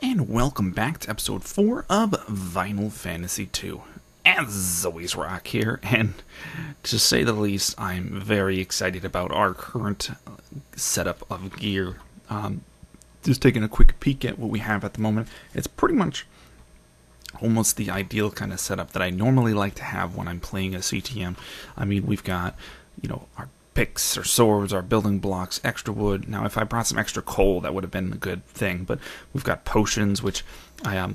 And welcome back to episode 4 of Final Fantasy II. As always, Rock here, and to say the least, I'm very excited about our current setup of gear. Just taking a quick peek at what we have at the moment. It's pretty much almost the ideal kind of setup that I normally like to have when I'm playing a CTM. I mean, we've got, our picks, our swords, our building blocks, extra wood. Now, if I brought some extra coal, that would have been a good thing. But we've got potions, which I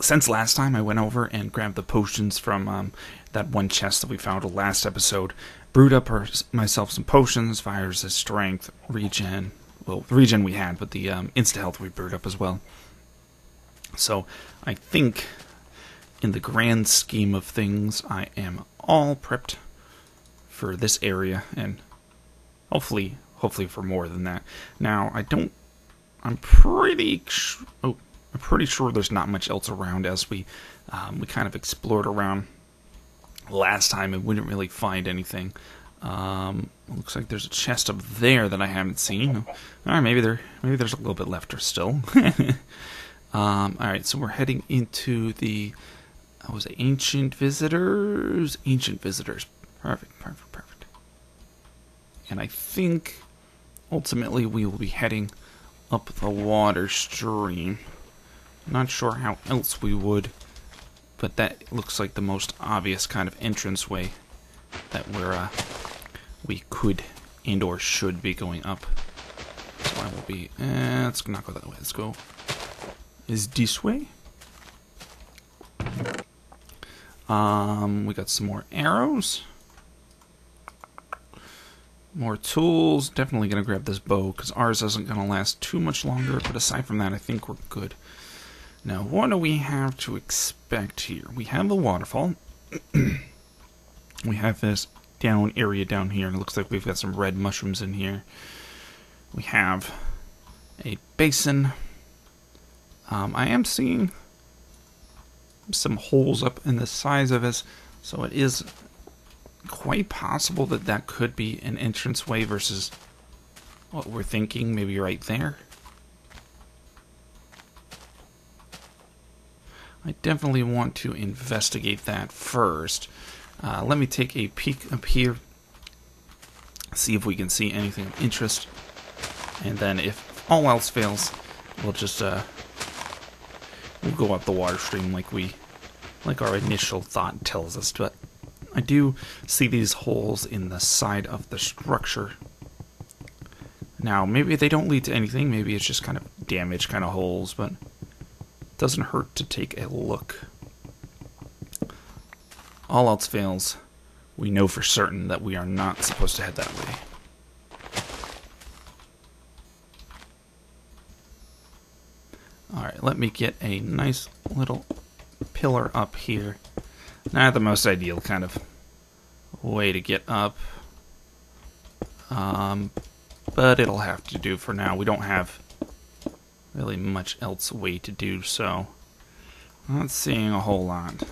since last time I went over and grabbed the potions from that one chest that we found last episode. Brewed up myself some potions, fires of strength, regen. Well, the regen we had, but the insta-health we brewed up as well. So, I think, in the grand scheme of things, I am all prepped for this area, and hopefully for more than that. Now, I'm pretty sure there's not much else around, as we kind of explored around last time and we didn't really find anything. Looks like there's a chest up there that I haven't seen. Alright, maybe there's a little bit left or still. Alright, so we're heading into the Ancient Visitors. Perfect. And I think ultimately we will be heading up the water stream. Not sure how else we would, but that looks like the most obvious kind of entranceway that we could and or should be going up. So I will be, let's not go that way, let's go, is this way? We got some more arrows. More tools. Definitely going to grab this bow, because ours isn't going to last too much longer, but aside from that, I think we're good. Now, what do we have to expect here? We have a waterfall. We have this area down here, and it looks like we've got some red mushrooms in here. We have a basin. I am seeing some holes up in the sides of this, so it is quite possible that could be an entranceway versus what we're thinking, maybe right there. I definitely want to investigate that first. Let me take a peek up here, see if we can see anything of interest, and then if all else fails, we'll just we'll go up the water stream like our initial thought tells us. But I do see these holes in the side of the structure. Now, maybe they don't lead to anything. Maybe it's just kind of damaged kind of holes, but it doesn't hurt to take a look. All else fails, we know for certain that we are not supposed to head that way. Alright, let me get a nice little pillar up here. Not the most ideal kind of way to get up, but it'll have to do for now. We don't have really much else way to do so. Not seeing a whole lot.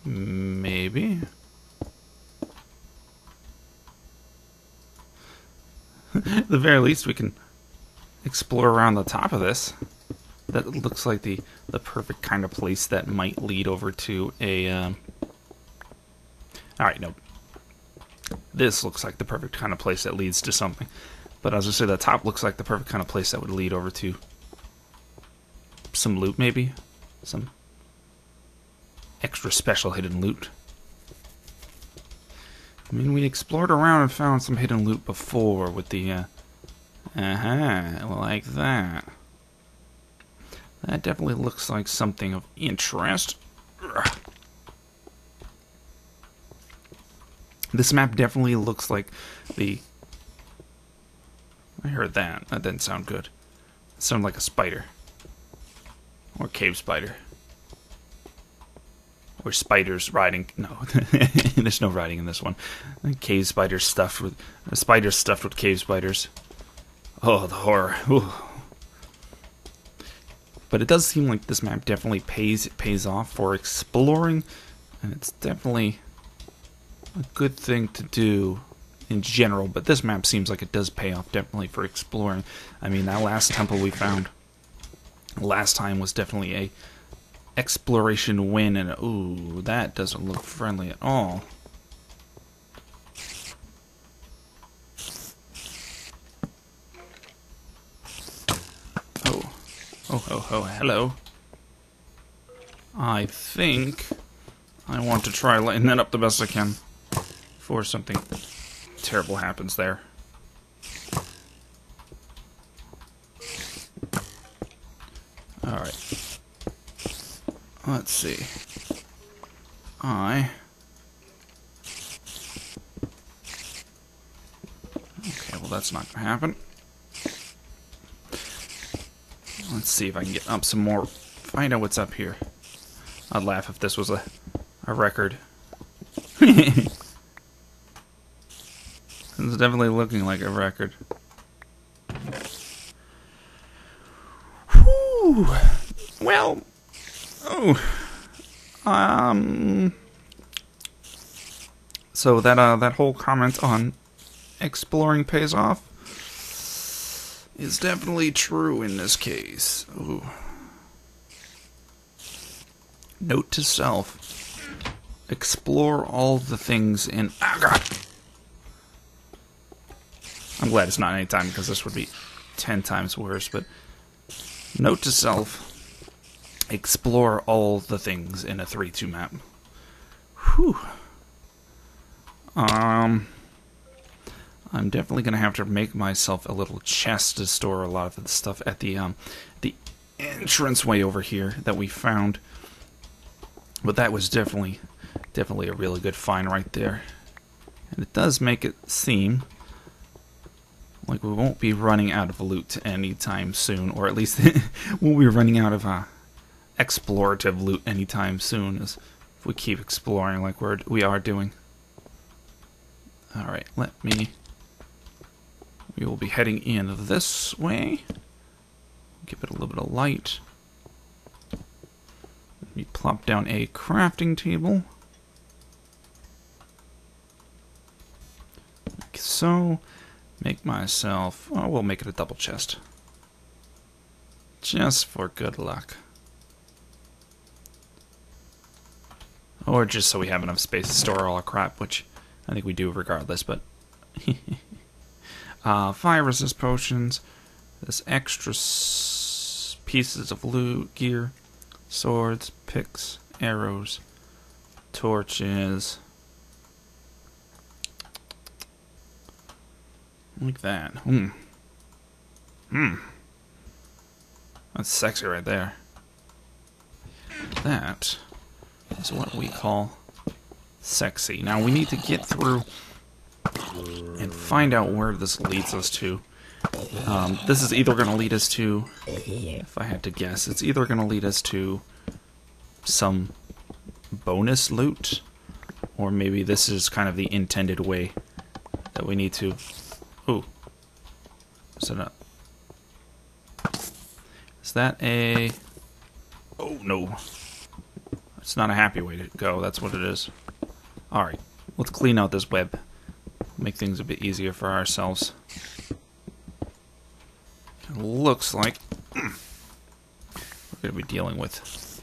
Maybe. At the very least, we can explore around the top of this. That looks like the perfect kind of place that might lead over to a... Alright, no. This looks like the perfect kind of place that leads to something. But as I say, the top looks like the perfect kind of place that would lead over to some loot, maybe? Some extra special hidden loot. I mean, we explored around and found some hidden loot before with the... like that. That definitely looks like something of interest. This map definitely looks like the... I heard that. That didn't sound good. It sounded like a spider. Or cave spider. Or spiders riding... No, there's no riding in this one. Cave spiders stuffed with... Spiders stuffed with cave spiders. Oh, the horror. Ooh. But it does seem like this map definitely pays off for exploring, and it's definitely a good thing to do in general, but this map seems like it does pay off definitely for exploring. I mean, that last temple we found last time was definitely a exploration win, and ooh, that doesn't look friendly at all. Oh, hello. I think I want to try lighting that up the best I can before something terrible happens there. Alright. Let's see. Okay, well that's not gonna happen. Let's see if I can get up some more. Find out what's up here. I'd laugh if this was a record. It's definitely looking like a record. Whew. Well, so that whole comment on exploring pays off is definitely true in this case. Ooh. Note to self: explore all the things in. Oh God! I'm glad it's not any time, because this would be 10 times worse. But note to self: explore all the things in a 3-2 map. Whew. I'm definitely gonna have to make myself a little chest to store a lot of the stuff at the entranceway over here that we found. But that was definitely a really good find right there, and it does make it seem like we won't be running out of loot anytime soon, or at least won't be running out of explorative loot anytime soon, as if we keep exploring like we are doing. All right, we will be heading in this way. Give it a little bit of light. Let me plop down a crafting table. Like so. Make myself... oh, we'll make it a double chest. Just for good luck. Or just so we have enough space to store all our crap, which I think we do regardless, but... fire resist potions. This extra pieces of loot, gear, swords, picks, arrows, torches. Like that. That's sexy right there. That is what we call sexy. Now we need to get through and find out where this leads us to. This is either going to lead us to, if I had to guess, it's either going to lead us to some bonus loot, or maybe this is kind of the intended way that we need to... ooh. Is that a... oh, no. It's not a happy way to go, that's what it is. Alright, let's clean out this web. Make things a bit easier for ourselves. It looks like we're going to be dealing with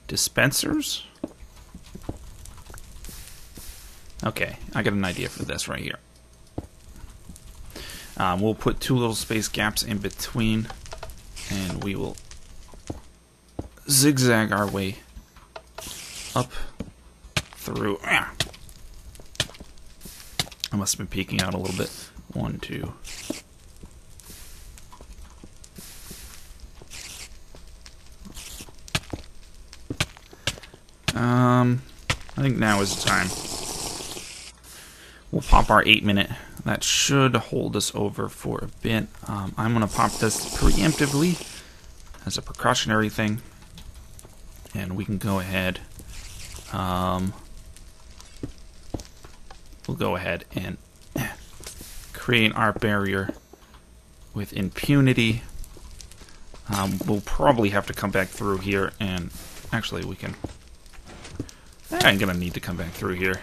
dispensers. Okay, I got an idea for this right here. We'll put 2 little space gaps in between, and we will zigzag our way up through. I must have been peeking out a little bit. 1, 2. I think now is the time. We'll pop our 8-minute. That should hold us over for a bit. I'm going to pop this preemptively as a precautionary thing. And we can go ahead. We'll go ahead and create our barrier with impunity. We'll probably have to come back through here, and actually we can... I'm going to need to come back through here.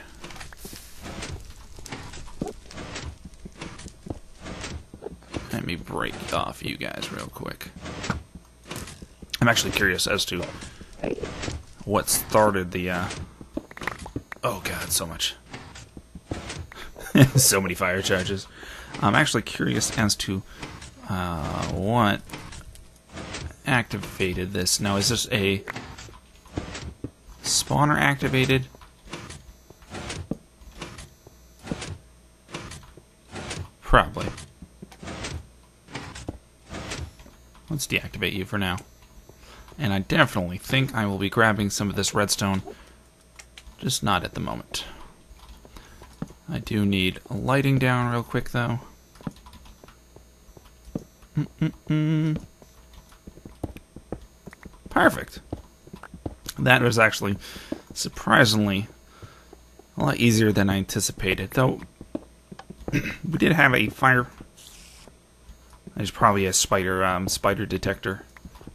Let me break off you guys real quick. I'm actually curious as to what started the, oh god, so much. So many fire charges. I'm actually curious as to what activated this. Now, is this a spawner activated? Probably. Let's deactivate you for now. And I definitely think I will be grabbing some of this redstone, just not at the moment. I do need a lighting down real quick, though. Perfect. That was actually surprisingly a lot easier than I anticipated, though. We did have a fire. There's probably a spider detector,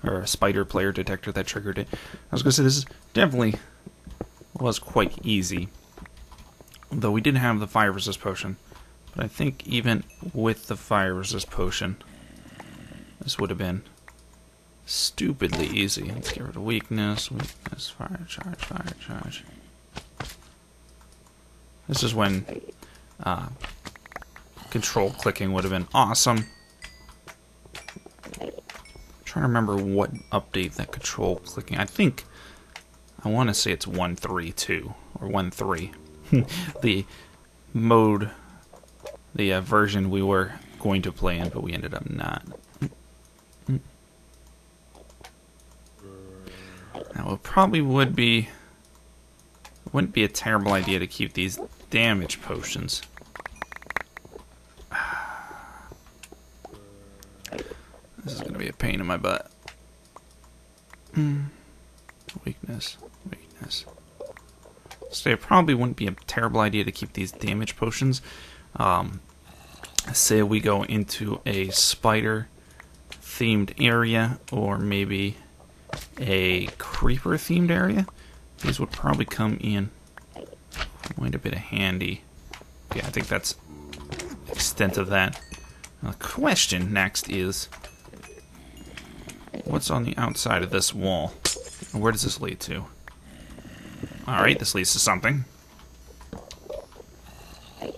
or a spider player detector that triggered it. I was going to say this definitely was quite easy, though we didn't have the fire resist potion. But I think even with the fire resist potion, this would have been stupidly easy. Let's get rid of weakness, fire charge, fire charge. This is when control clicking would have been awesome. I'm trying to remember what update that control clicking. I want to say it's 1.3.2 or 1.3. The mode, the version we were going to play in, but we ended up not. Now, it probably wouldn't be a terrible idea to keep these damage potions. This is going to be a pain in my butt. Weakness, weakness. So it probably wouldn't be a terrible idea to keep these damage potions. Say we go into a spider-themed area, or maybe a creeper-themed area. These would probably come in quite a bit of handy. Yeah, I think that's the extent of that. Now, the question next is, what's on the outside of this wall? Where does this lead to? Alright, this leads to something. A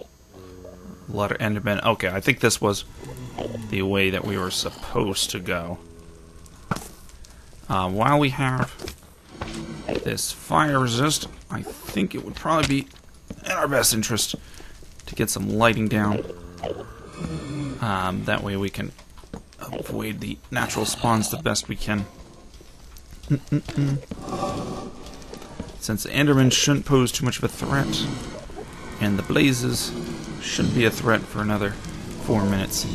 lot of endermen. Okay, I think this was the way that we were supposed to go. While we have this fire resist, I think it would probably be in our best interest to get some lighting down. That way we can avoid the natural spawns the best we can. Since the endermen shouldn't pose too much of a threat, and the blazes shouldn't be a threat for another 4 minutes.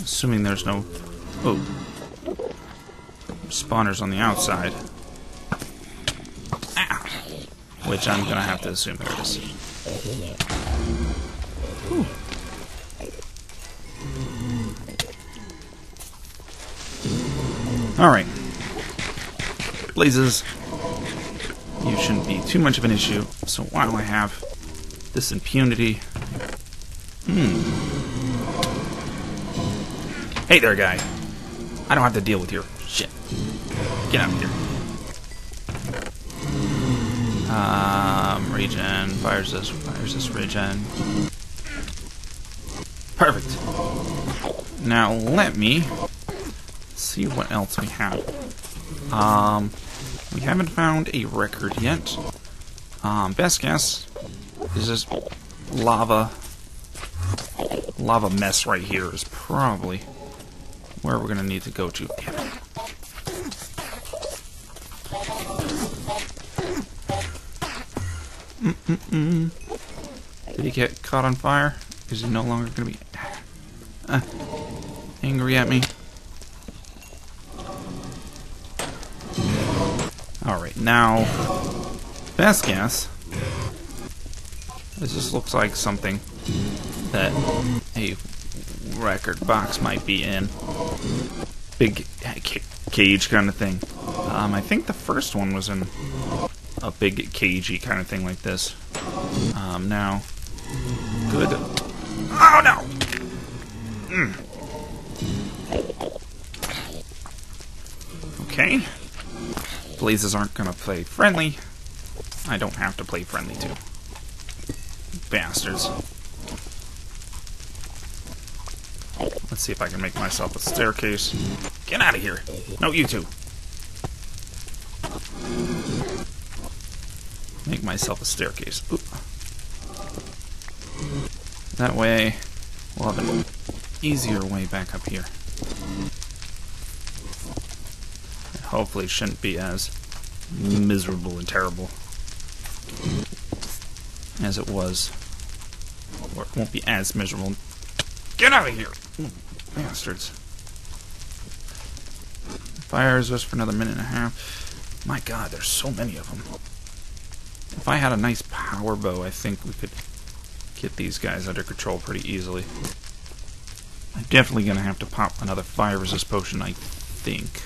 Assuming there's no spawners on the outside. Ah! Which I'm gonna have to assume there is. Whew. Alright. Blazes. You shouldn't be too much of an issue. So while I have this impunity... Hey there, guy. I don't have to deal with your shit. Get out of here. Regen. Fire resist, regen. Perfect. Now let me see what else we have. We haven't found a record yet. Best guess is this lava mess right here is probably where we're gonna need to go to. Damn it. Did he get caught on fire? Is he no longer gonna be angry at me? Alright, now, best guess is this looks like something that a record box might be in. Big cage kind of thing. I think the first one was in a big cagey kind of thing like this. Now, good. Oh no! Okay. Blazes aren't gonna play friendly. I don't have to play friendly too. Bastards. Let's see if I can make myself a staircase. Get out of here! No, you two! Make myself a staircase. Oop. That way, we'll have an easier way back up here. And hopefully it shouldn't be as miserable and terrible as it was. Or it won't be as miserable. Get out of here! Bastards. Fire is just for another minute and a half. My god, there's so many of them. If I had a nice power bow, I think we could get these guys under control pretty easily. I'm definitely going to have to pop another fire resist potion, I think.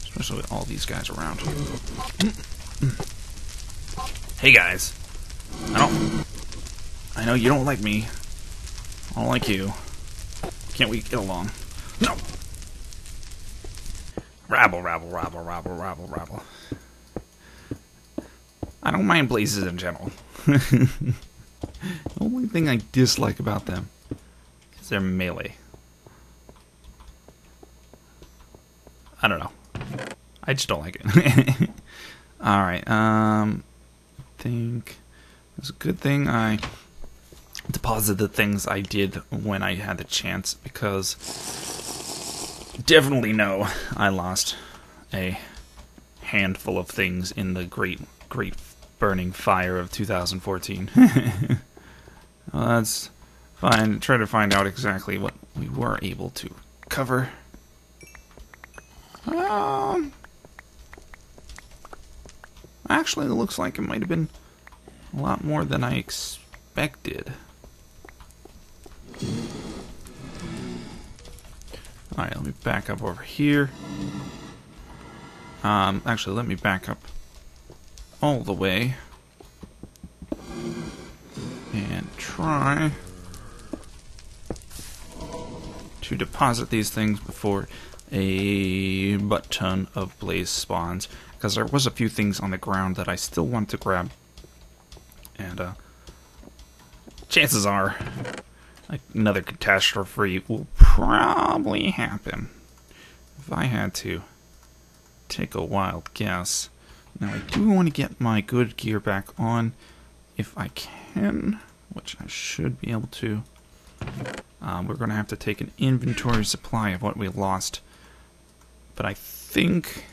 Especially with all these guys around. Hey guys. I know you don't like me. I don't like you. Can't we get along? No! Rabble, rabble, rabble, rabble, rabble, rabble. I don't mind blazes in general. The only thing I dislike about them is their melee. I don't know. I just don't like it. Alright, I think it's a good thing I deposited the things I did when I had the chance, because definitely know I lost a handful of things in the great burning fire of 2014. Well, that's fine. Try to find out exactly what we were able to cover. Actually, it looks like it might have been a lot more than I expected. Alright, let me back up over here. Actually, let me back up all the way and try to deposit these things before a butt ton of blaze spawns, because there was a few things on the ground that I still want to grab, and chances are another catastrophe will probably happen if I had to take a wild guess. Now, I do want to get my good gear back on if I can, which I should be able to. We're going to have to take an inventory supply of what we lost, but I think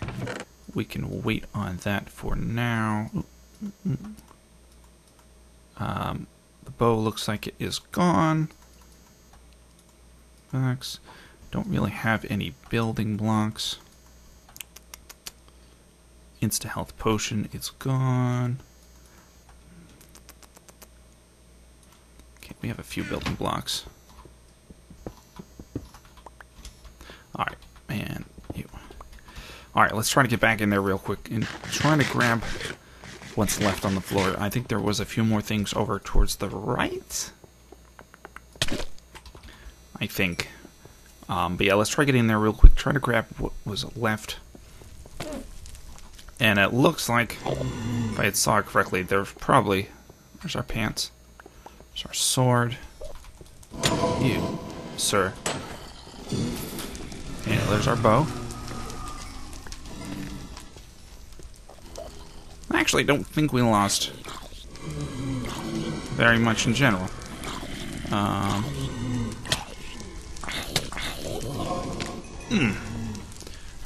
we can wait on that for now. The bow looks like it is gone. Don't really have any building blocks. Insta health potion, it's gone. Okay, we have a few building blocks. Alright, and you. Alright, let's try to get back in there real quick and try to grab what's left on the floor. I think there was a few more things over towards the right. I think. But yeah, let's try getting in there real quick. Try to grab what was left. And it looks like, if I saw it correctly, there's our pants. There's our sword. You, sir. And there's our bow. I actually don't think we lost very much in general.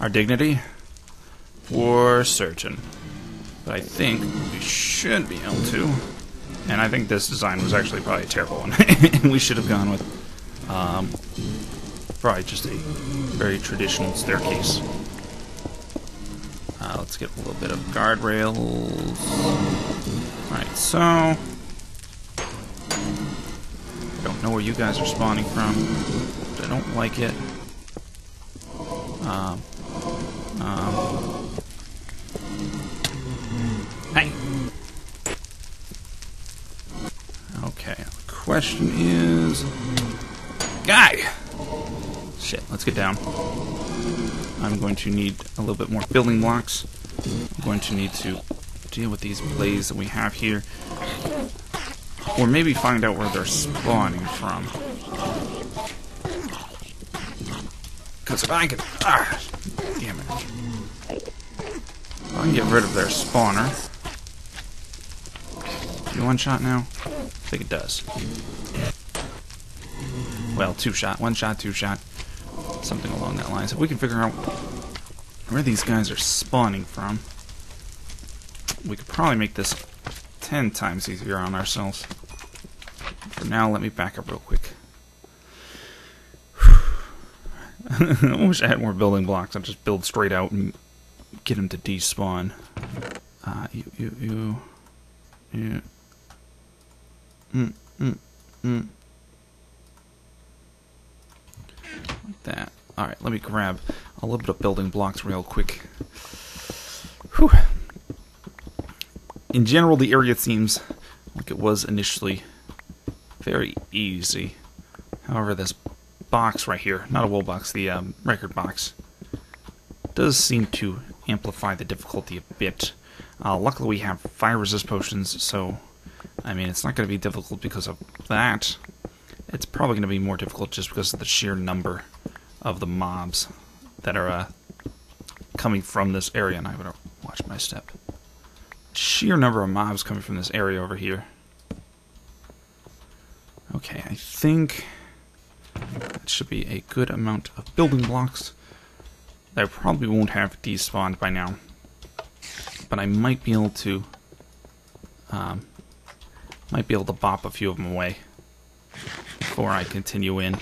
Our dignity? For certain. But I think we should be able to. And I think this design was actually probably a terrible one. We should have gone with probably just a very traditional staircase. Let's get a little bit of guardrails. Alright, so I don't know where you guys are spawning from, but I don't like it. Hey! Okay, question is... Guy! Shit, let's get down. I'm going to need a little bit more building blocks. I'm going to need to deal with these blazes that we have here. Or maybe find out where they're spawning from. Because if I can... Ah! Damn it. If I can get rid of their spawner... Do one shot now? I think it does. Well, two shot. One shot, two shot. Something along that line. So if we can figure out where these guys are spawning from, we could probably make this 10 times easier on ourselves. For now, let me back up real quick. I wish I had more building blocks. I'd just build straight out and get them to despawn. You. Like that. Alright, let me grab a little bit of building blocks real quick. Whew. In general, the area seems like it was initially very easy. However, this box right here, not a wool box, the record box, does seem to amplify the difficulty a bit. Luckily, we have fire resist potions, so I mean, it's not going to be difficult because of that. It's probably going to be more difficult just because of the sheer number of the mobs that are coming from this area. And I better watch my step. Sheer number of mobs coming from this area over here. Okay, I think that should be a good amount of building blocks. I probably won't have despawned by now, but I might be able to bop a few of them away before I continue in.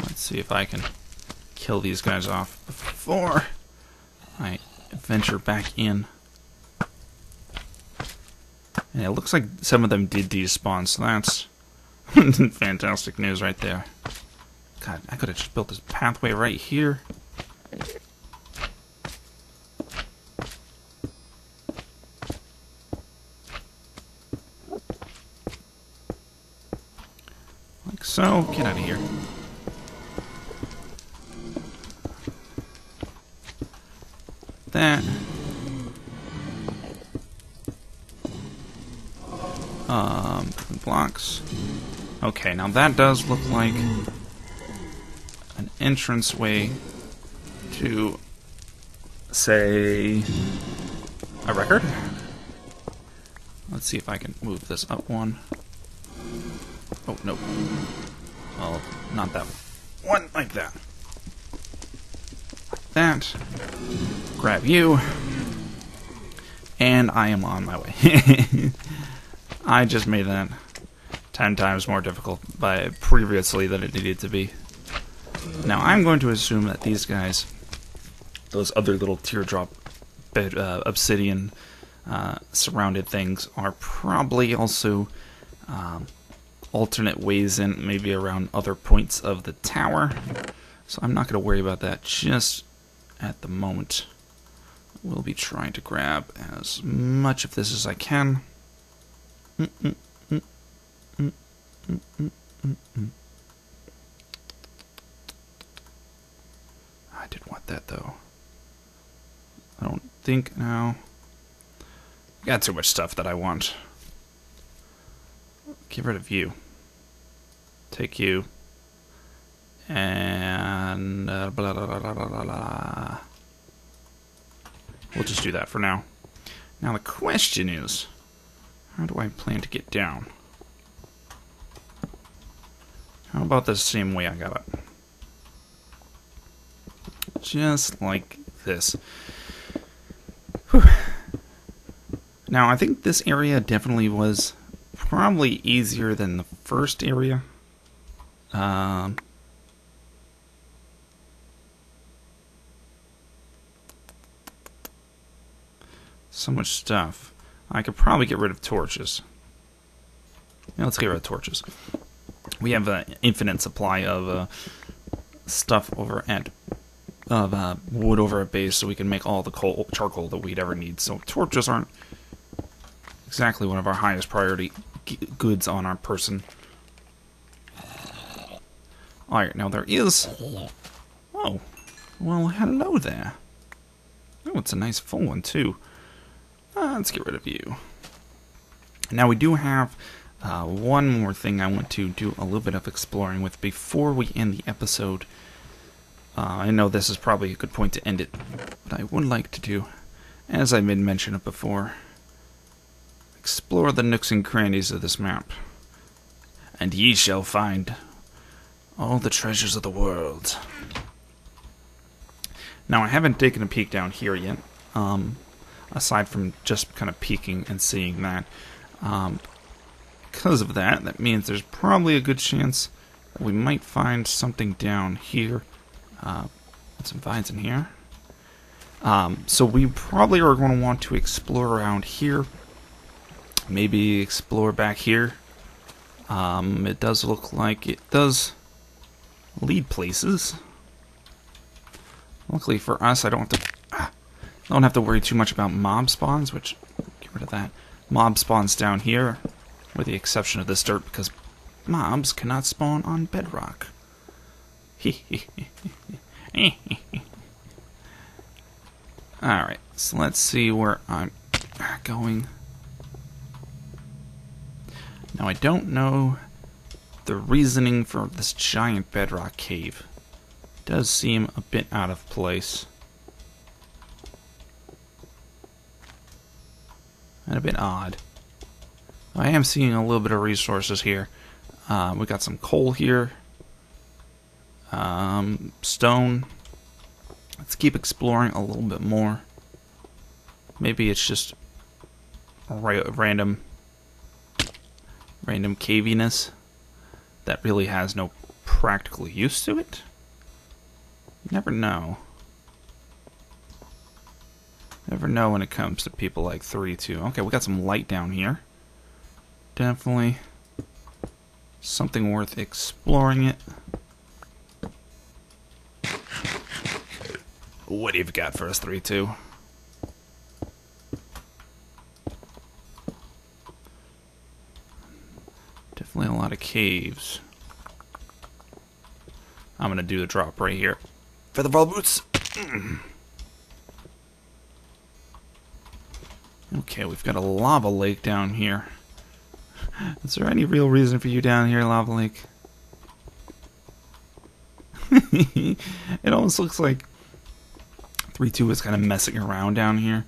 Let's see if I can kill these guys off before I venture back in. And it looks like some of them did despawn, so that's fantastic news right there. God, I could have just built this pathway right here. Like so. Get out of here. That. Blocks. Okay, now that does look like an entranceway to, say, a record. Let's see if I can move this up one. Oh, no. Well, not that one. Like that. Like that. Grab you. And I am on my way. I just made that 10 times more difficult by previously than it needed to be. Now, I'm going to assume that these guys, those other little teardrop obsidian surrounded things, are probably also alternate ways in, maybe around other points of the tower. So I'm not going to worry about that just at the moment. We'll be trying to grab as much of this as I can. I did want that, though. I don't think now. Got too much stuff that I want. Get rid of you. Take you. And blah, blah, blah, blah, blah, blah. We'll just do that for now. Now the question is, how do I plan to get down? How about the same way I got up? Just like this. Whew. Now, I think this area definitely was probably easier than the first area. So much stuff. I could probably get rid of torches. Yeah, let's get rid of torches. We have an infinite supply of stuff over at wood over a base so we can make all the charcoal that we'd ever need. So torches aren't exactly one of our highest priority goods on our person. Alright, now there is... Oh, well, hello there. Oh, it's a nice full one, too. Let's get rid of you. Now, we do have one more thing I want to do a little bit of exploring with before we end the episode. I know this is probably a good point to end it, but I would like to do, as I made mention of before, explore the nooks and crannies of this map. And ye shall find all the treasures of the world. Now, I haven't taken a peek down here yet, aside from just kind of peeking and seeing that. Because of that, that means there's probably a good chance that we might find something down here. Some vines in here. So we probably are going to want to explore around here. Maybe explore back here. It does look like it does lead places. Luckily for us, I don't have to worry too much about mob spawns, which, get rid of that. Mob spawns down here, with the exception of this dirt, because mobs cannot spawn on bedrock. Alright, so let's see where I'm going. Now, I don't know the reasoning for this giant bedrock cave. It does seem a bit out of place. And a bit odd. I am seeing a little bit of resources here. We got some coal here. Stone. Let's keep exploring a little bit more. Maybe it's just random caviness that really has no practical use to it. You never know. Never know when it comes to people like 3-2. Okay, we got some light down here. Definitely something worth exploring it. What do you got for us, 3-2? Definitely a lot of caves. I'm gonna do the drop right here. Featherfall boots! Okay, we've got a lava lake down here. Is there any real reason for you down here, lava lake? It almost looks like 3-2 is kind of messing around down here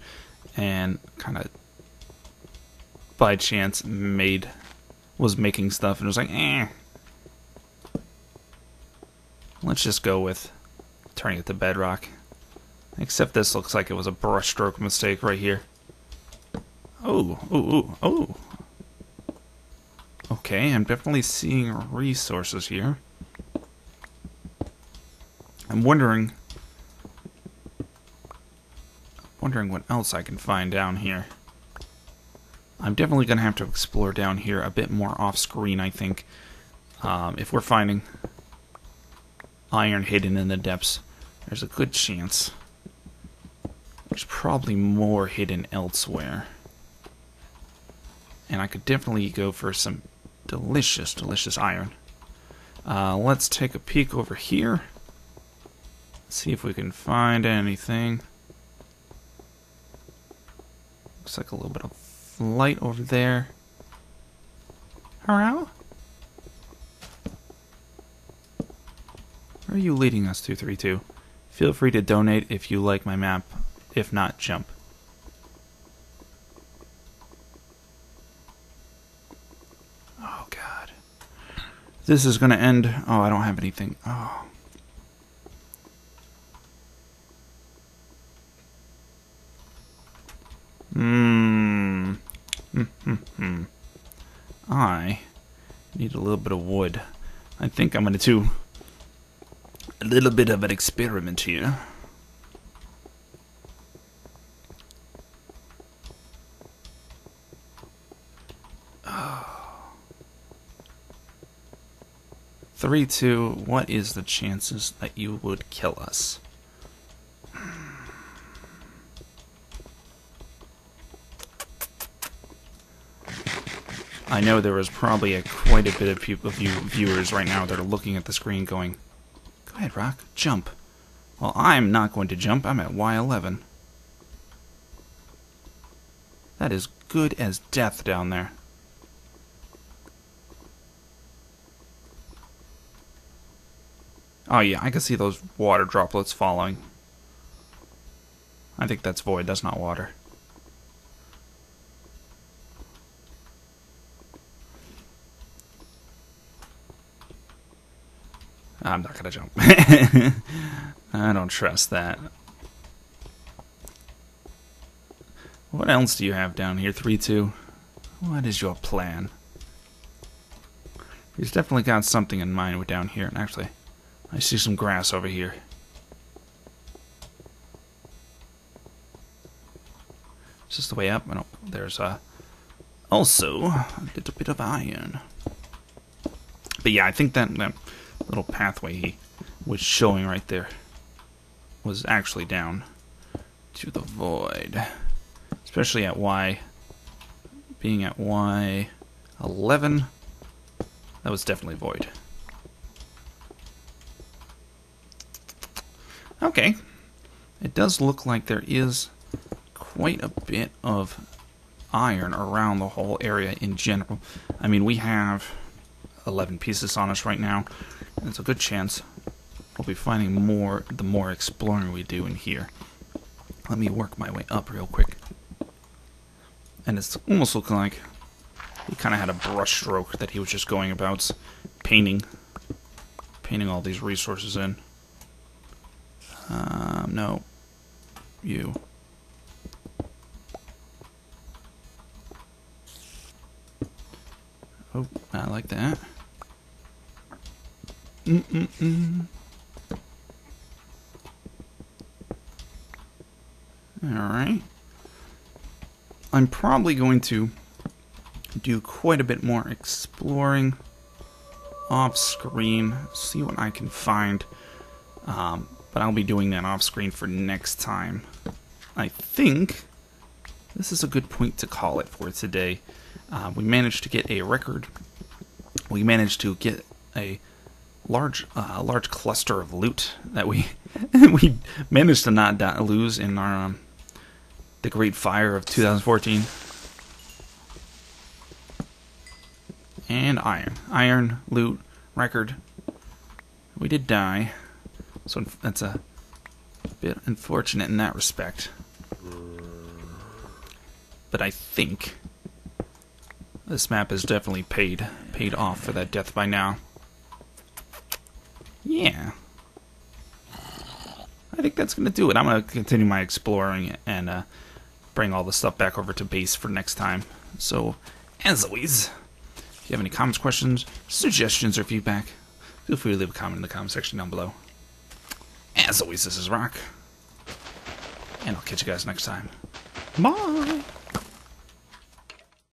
and kind of by chance was making stuff and was like, let's just go with turning it to bedrock. Except this looks like it was a brushstroke mistake right here. Oh. Okay, I'm definitely seeing resources here. I'm wondering what else I can find down here. I'm definitely going to have to explore down here a bit more off-screen, I think. If we're finding iron hidden in the depths, there's a good chance there's probably more hidden elsewhere. And I could definitely go for some delicious, delicious iron. Let's take a peek over here. See if we can find anything. Looks like a little bit of light over there. Hello? Where are you leading us to, 3-2? Feel free to donate if you like my map. If not, jump. Oh, God. This is going to end... Oh, I don't have anything. Oh. I need a little bit of wood. I think I'm going to do a little bit of an experiment here. Oh. 3-2, what is the chances that you would kill us? I know there is probably quite a bit of viewers right now that are looking at the screen going, "Go ahead, Rock, jump." Well, I'm not going to jump. I'm at Y11. That is good as death down there. Oh yeah, I can see those water droplets falling. I think that's void, that's not water. I'm not gonna jump. I don't trust that. What else do you have down here? 3-2. What is your plan? He's definitely got something in mind with down here. And actually, I see some grass over here. Is this the way up? No, there's also a little bit of iron. But yeah, I think that little pathway he was showing right there was actually down to the void. Especially at Y. Being at Y11, that was definitely void. Okay. It does look like there is quite a bit of iron around the whole area in general. I mean, we have 11 pieces on us right now, and it's a good chance we'll be finding more the more exploring we do in here. Let me work my way up real quick. And it's almost looking like he kind of had a brush stroke that he was just going about painting all these resources in. No. You. Oh, I like that. Alright. I'm probably going to do quite a bit more exploring off screen, see what I can find. But I'll be doing that off screen for next time. I think this is a good point to call it for today. We managed to get a record. We managed to get a large cluster of loot that we we managed to not lose in our the Great Fire of 2014. And iron loot record. We did die, so that's a bit unfortunate in that respect. But I think this map has definitely paid off for that death by now. Yeah. I think that's going to do it. I'm going to continue my exploring and bring all the stuff back over to base for next time. So, as always, if you have any comments, questions, suggestions, or feedback, feel free to leave a comment in the comment section down below. As always, this is Rock, and I'll catch you guys next time. Bye!